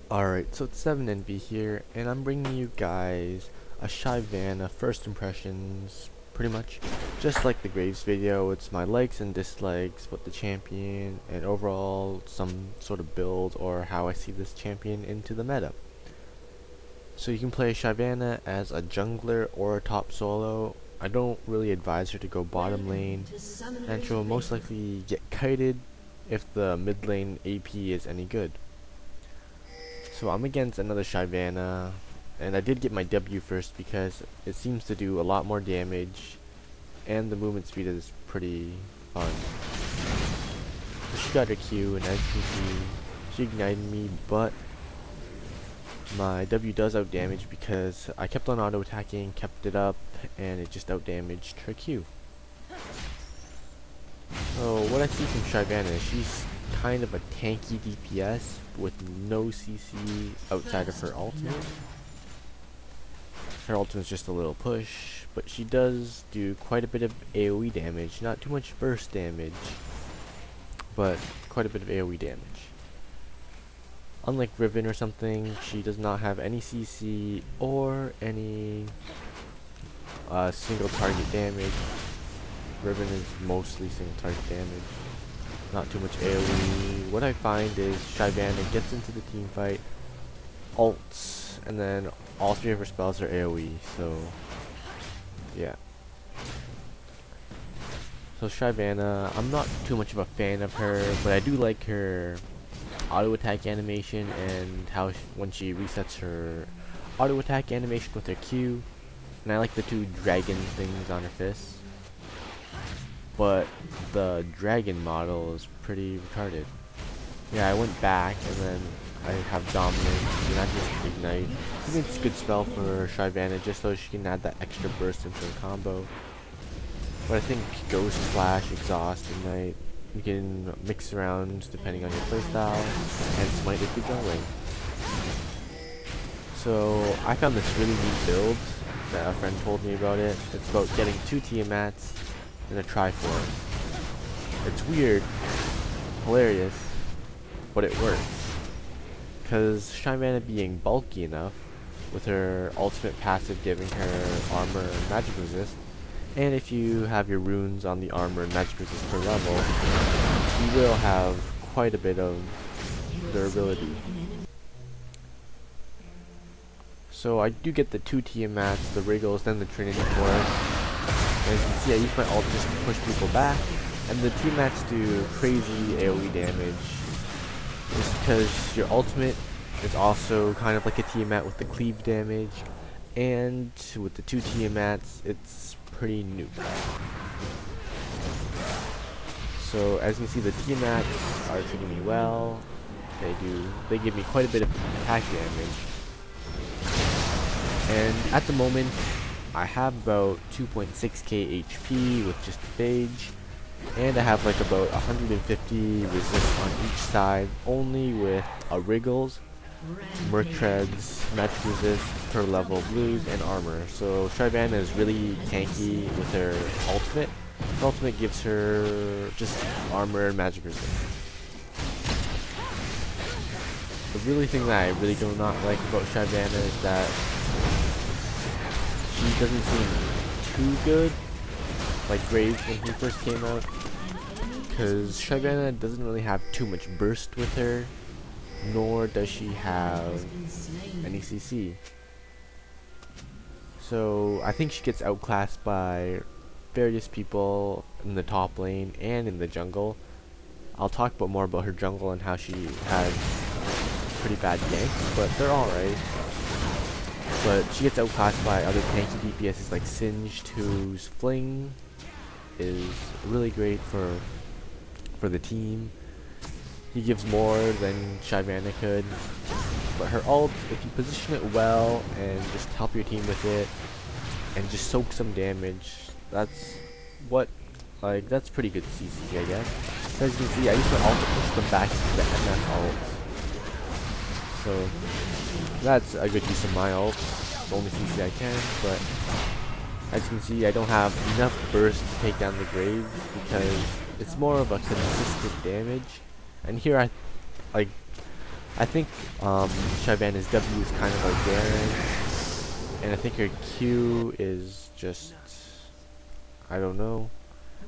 Alright, so it's 7NB here, and I'm bringing you guys a Shyvana first impressions, pretty much. Just like the Graves video, it's my likes and dislikes, what the champion, and overall some sort of build or how I see this champion into the meta. So you can play Shyvana as a jungler or a top solo. I don't really advise her to go bottom lane, and she'll most likely get kited if the mid lane AP is any good. So I'm against another Shyvana, and I did get my W first because it seems to do a lot more damage, and the movement speed is pretty fun. So she got her Q, and as you can see, she ignited me, but my W does outdamage because I kept on auto attacking, kept it up, and it just outdamaged her Q. So what I see from Shyvana is she's kind of a tanky DPS with no CC outside of her ultimate. Her ultimate is just a little push, but she does do quite a bit of AoE damage, not too much burst damage, but quite a bit of AoE damage. Unlike Riven or something, she does not have any CC or any single target damage. Riven is mostly single target damage, not too much AoE. What I find is Shyvana gets into the team fight, ults, and then all three of her spells are AoE, so yeah. So Shyvana, I'm not too much of a fan of her, but I do like her auto attack animation and how when she resets her auto attack animation with her Q, and I like the two dragon things on her fists. But the dragon model is pretty retarded. Yeah, I went back and then I have dominance and I just ignite. I think it's a good spell for Shyvana just so she can add that extra burst into her combo. But I think Ghost Flash, Exhaust, Ignite, you can mix around depending on your playstyle, and Smite if you're jungling. So I found this really neat build that a friend told me about it. It's about getting 2 Tiamats and a Triforce. It's weird, hilarious, but it works. Because Shyvana being bulky enough, with her ultimate passive giving her armor and magic resist, and if you have your runes on the armor and magic resist per level, you will have quite a bit of durability. So I do get the 2 Tiamats, the Wriggles, then the Trinity Force. As you can see, I use my ult just to push people back, and the Tiamats do crazy AoE damage. Just because your ultimate is also kind of like a Tiamat with the cleave damage, and with the 2 Tiamats, it's pretty nuke. So as you can see, the Tiamats are treating me well. They give me quite a bit of attack damage, and at the moment, I have about 2.6k HP with just the Phage, and I have like about 150 resist on each side, only with a Wriggles, Merc Treads, Magic Resist, per level blues, and armor. So Shyvana is really tanky with her ultimate. Her ultimate gives her just armor and magic resist. The really thing that I really do not like about Shyvana is that she doesn't seem too good, like Graves when he first came out, because Shyvana doesn't really have too much burst with her, nor does she have any CC. So I think she gets outclassed by various people in the top lane and in the jungle. I'll talk more about her jungle and how she has pretty bad ganks, but they're alright. But she gets outclassed by other tanky DPSs like Singed, whose Fling is really great for the team. He gives more than Shyvana could, but her ult, if you position it well and just help your team with it and just soak some damage, that's pretty good CC, I guess. So as you can see, I use my ult to push them back into the MF ult. So that's a good use of my ult. The only CC I can, but as you can see, I don't have enough burst to take down the Graves because it's more of a consistent damage. And here I think Shyvana's W is kind of like Garen, and I think her Q is just, I don't know,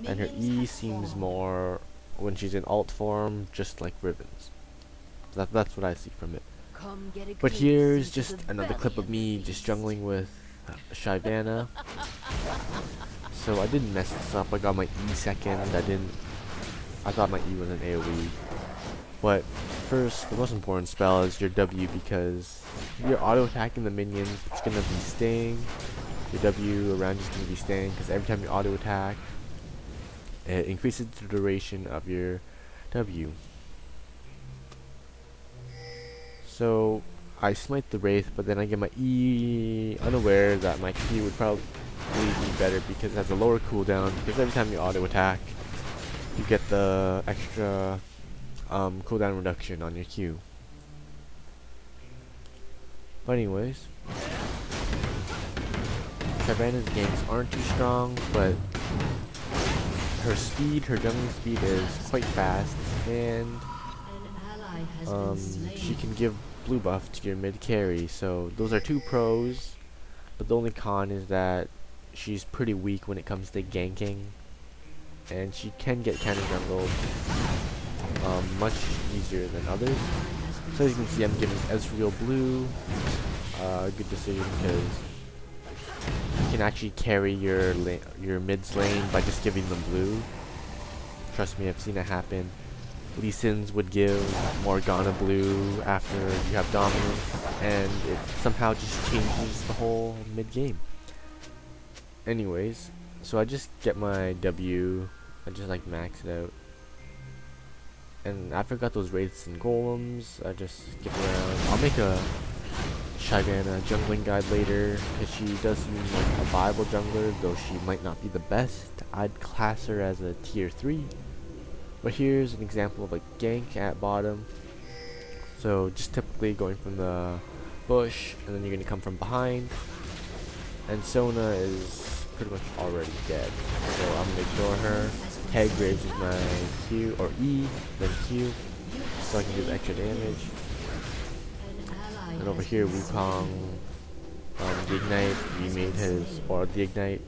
and her E seems more when she's in alt form, just like Riven's. That's what I see from it. But here's just another clip of me just jungling with Shyvana. So I didn't mess this up. I got my E second. I thought my E was an AoE. But first, the most important spell is your W, because if you're auto attacking the minions, it's gonna be staying. Your W around you is gonna be staying, because every time you auto attack, it increases the duration of your W. So I smite the Wraith, but then I get my E unaware that my Q would probably be better because it has a lower cooldown, because every time you auto attack, you get the extra cooldown reduction on your Q. But anyways, Shyvana's games aren't too strong, but her jungling speed is quite fast, and she can give blue buff to your mid carry. So those are two pros, but the only con is that she's pretty weak when it comes to ganking, and she can get cannon jungled much easier than others. So as you can see, I'm giving Ezreal blue. Good decision, because you can actually carry your mid's lane by just giving them blue. Trust me, I've seen it happen. Lee Sin's would give Morgana blue after you have dominance, and it somehow just changes the whole mid game. Anyways, so I just get my W. I just like max it out. And after I got those wraiths and golems, I just skip around. I'll make a Shyvana jungling guide later, because she does seem like a viable jungler, though she might not be the best. I'd class her as a tier 3. But here's an example of a gank at bottom. So just typically going from the bush, and then you're going to come from behind. And Sona is pretty much already dead, so I'm going to ignore her. Tag Graves is my Q, or E, then Q, so I can do the extra damage. And over here, Wukong, the Ignite, remade his, or the Ignite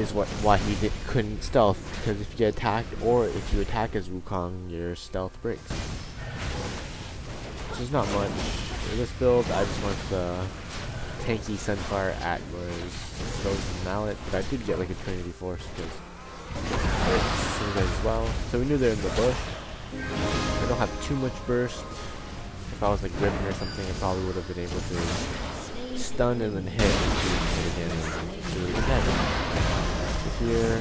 is why he couldn't stealth, because if you get attacked, or if you attack as Wukong, your stealth breaks. So there's not much. For this build, I just went the tanky Sunfire Atlas Frozen Mallet, but I did get like a Trinity Force, because it as well. So we knew they're in the bush. I don't have too much burst. If I was like Riven or something, I probably would have been able to stun and then hit again and do really good damage. So here,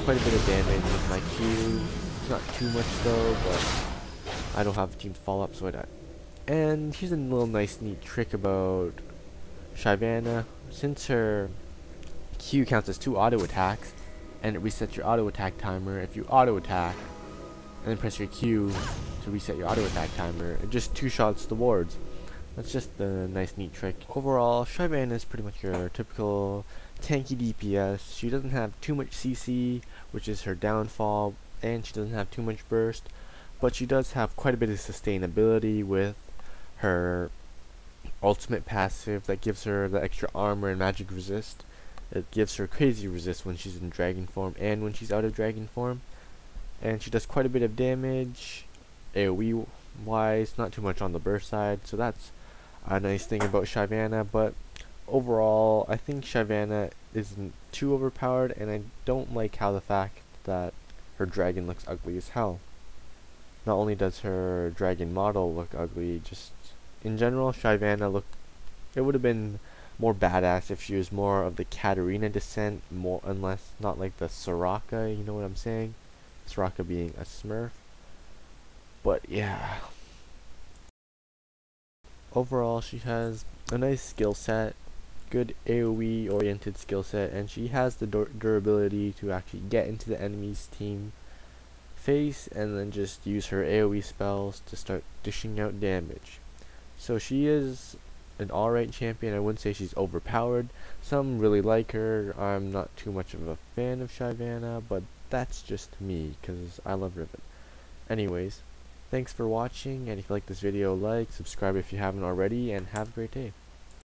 quite a bit of damage with my Q. It's not too much though, but I don't have a team to follow up, so I die. And here's a little nice neat trick about Shyvana. Since her Q counts as 2 auto attacks, and it resets your auto attack timer, if you auto attack and then press your Q to reset your auto attack timer, it just 2 shots the wards. That's just a nice neat trick. Overall, Shyvana is pretty much your typical tanky DPS. She doesn't have too much CC, which is her downfall, and she doesn't have too much burst, but she does have quite a bit of sustainability with her ultimate passive that gives her the extra armor and magic resist. It gives her crazy resist when she's in dragon form and when she's out of dragon form. And she does quite a bit of damage, AoE wise, not too much on the burst side, so that's a nice thing about Shyvana. But overall, I think Shyvana isn't too overpowered, and I don't like how the fact that her dragon looks ugly as hell. Not only does her dragon model look ugly, just in general, Shyvana it would have been more badass if she was more of the Katarina descent, unless not like the Soraka, you know what I'm saying? Soraka being a Smurf. But yeah. Overall, she has a nice skill set, good AoE oriented skill set, and she has the durability to actually get into the enemy's team face and then just use her AoE spells to start dishing out damage. So she is an alright champion. I wouldn't say she's overpowered. Some really like her. I'm not too much of a fan of Shyvana, but that's just me, because I love Riven. Anyways, Thanks for watching, and if you like this video, like, subscribe if you haven't already, and have a great day.